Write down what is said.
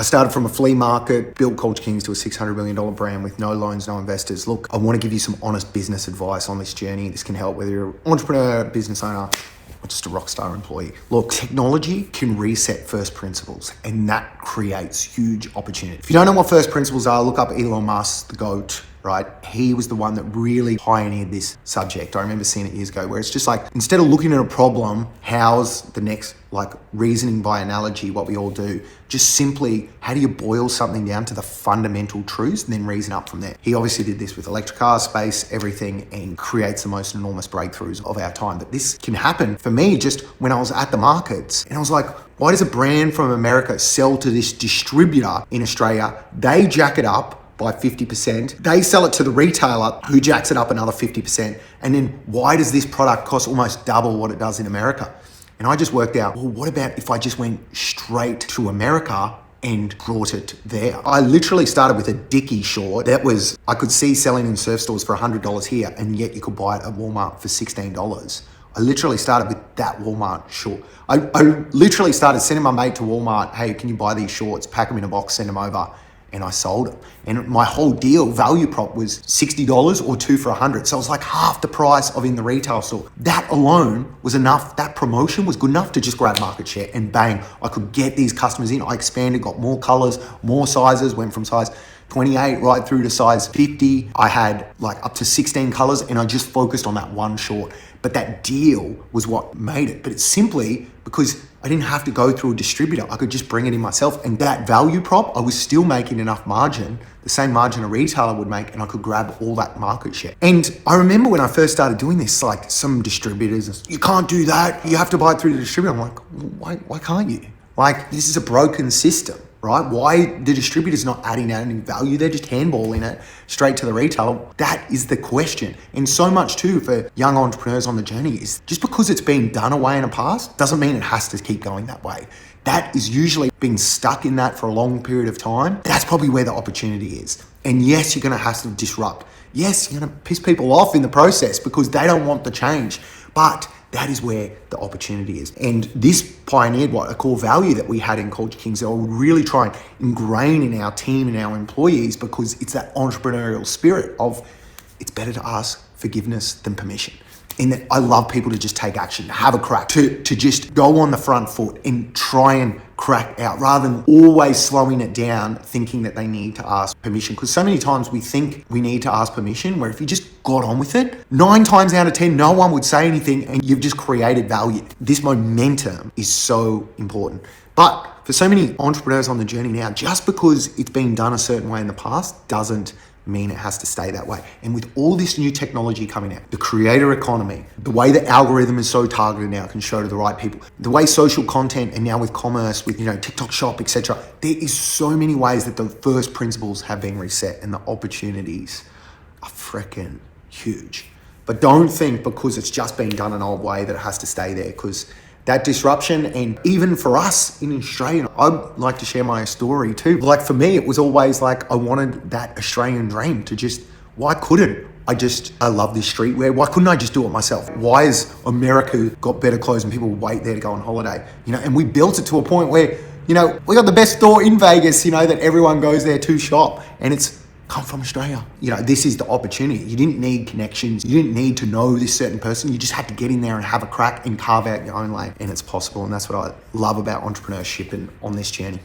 started from a flea market, built Culture Kings to a $600 million brand with no loans, no investors. Look, I want to give you some honest business advice on this journey. This can help whether you're an entrepreneur, business owner, or just a rock star employee. Look, technology can reset first principles, and that creates huge opportunity. If you don't know what first principles are, look up Elon Musk, the GOAT, right? He was the one that really pioneered this subject. I remember seeing it years ago, where it's just like, instead of looking at a problem, how's the next, like reasoning by analogy, what we all do, just simply, how do you boil something down to the fundamental truths and then reason up from there? He obviously did this with electric cars, space, everything, and creates the most enormous breakthroughs of our time. But this can happen for me just when I was at the markets, and I was like, why does a brand from America sell to this distributor in Australia? They jack it up by 50%. They sell it to the retailer who jacks it up another 50%. And then why does this product cost almost double what it does in America? And I just worked out, well, what about if I just went straight to America and brought it there? I literally started with a Dickie short that was, I could see selling in surf stores for $100 here, and yet you could buy it at Walmart for $16. I literally started with that Walmart short. I literally started sending my mate to Walmart, hey, can you buy these shorts, pack them in a box, send them over. And I sold them. And my whole deal, value prop, was $60 or 2 for $100. So it was like half the price of in the retail store. That alone was enough. That promotion was good enough to just grab market share, and bang, I could get these customers in. I expanded, got more colors, more sizes, went from size 28 right through to size 50. I had like up to 16 colors, and I just focused on that one short. But that deal was what made it. But it's simply because I didn't have to go through a distributor. I could just bring it in myself. And that value prop, I was still making enough margin, the same margin a retailer would make, and I could grab all that market share. And I remember when I first started doing this, like some distributors, you can't do that. You have to buy it through the distributor. I'm like, why can't you? Like, this is a broken system, right? Why the distributor's not adding out any value? They're just handballing it straight to the retailer. That is the question. And so much too for young entrepreneurs on the journey is just because it's been done away in the past doesn't mean it has to keep going that way. That is usually being stuck in that for a long period of time. That's probably where the opportunity is. And yes, you're gonna have to disrupt. Yes, you're gonna piss people off in the process because they don't want the change. But that is where the opportunity is. And this pioneered what a core value that we had in Culture Kings that I would really try and ingrain in our team and our employees, because it's that entrepreneurial spirit of it's better to ask forgiveness than permission. In that I love people to just take action, have a crack, to just go on the front foot and try and crack out rather than always slowing it down thinking that they need to ask permission. Because so many times we think we need to ask permission, where if you just got on with it, 9 times out of 10, no one would say anything and you've just created value. This momentum is so important. But for so many entrepreneurs on the journey now, just because it's been done a certain way in the past doesn't mean it has to stay that way. And with all this new technology coming out, the creator economy, the way the algorithm is so targeted now, can show to the right people, the way social content, and now with commerce, with TikTok Shop, etc., there is so many ways that the first principles have been reset, and the opportunities are freaking huge. But don't think because it's just been done an old way that it has to stay there, because that disruption, and even for us in Australia, I'd like to share my story too. Like for me, it was always like I wanted that Australian dream to just, why couldn't I love this streetwear. Why couldn't I just do it myself? Why has America got better clothes and people wait there to go on holiday? And we built it to a point where, we got the best store in Vegas, that everyone goes there to shop, and it's come from Australia. This is the opportunity. You didn't need connections. You didn't need to know this certain person. You just had to get in there and have a crack and carve out your own lane. And it's possible. And that's what I love about entrepreneurship and on this journey.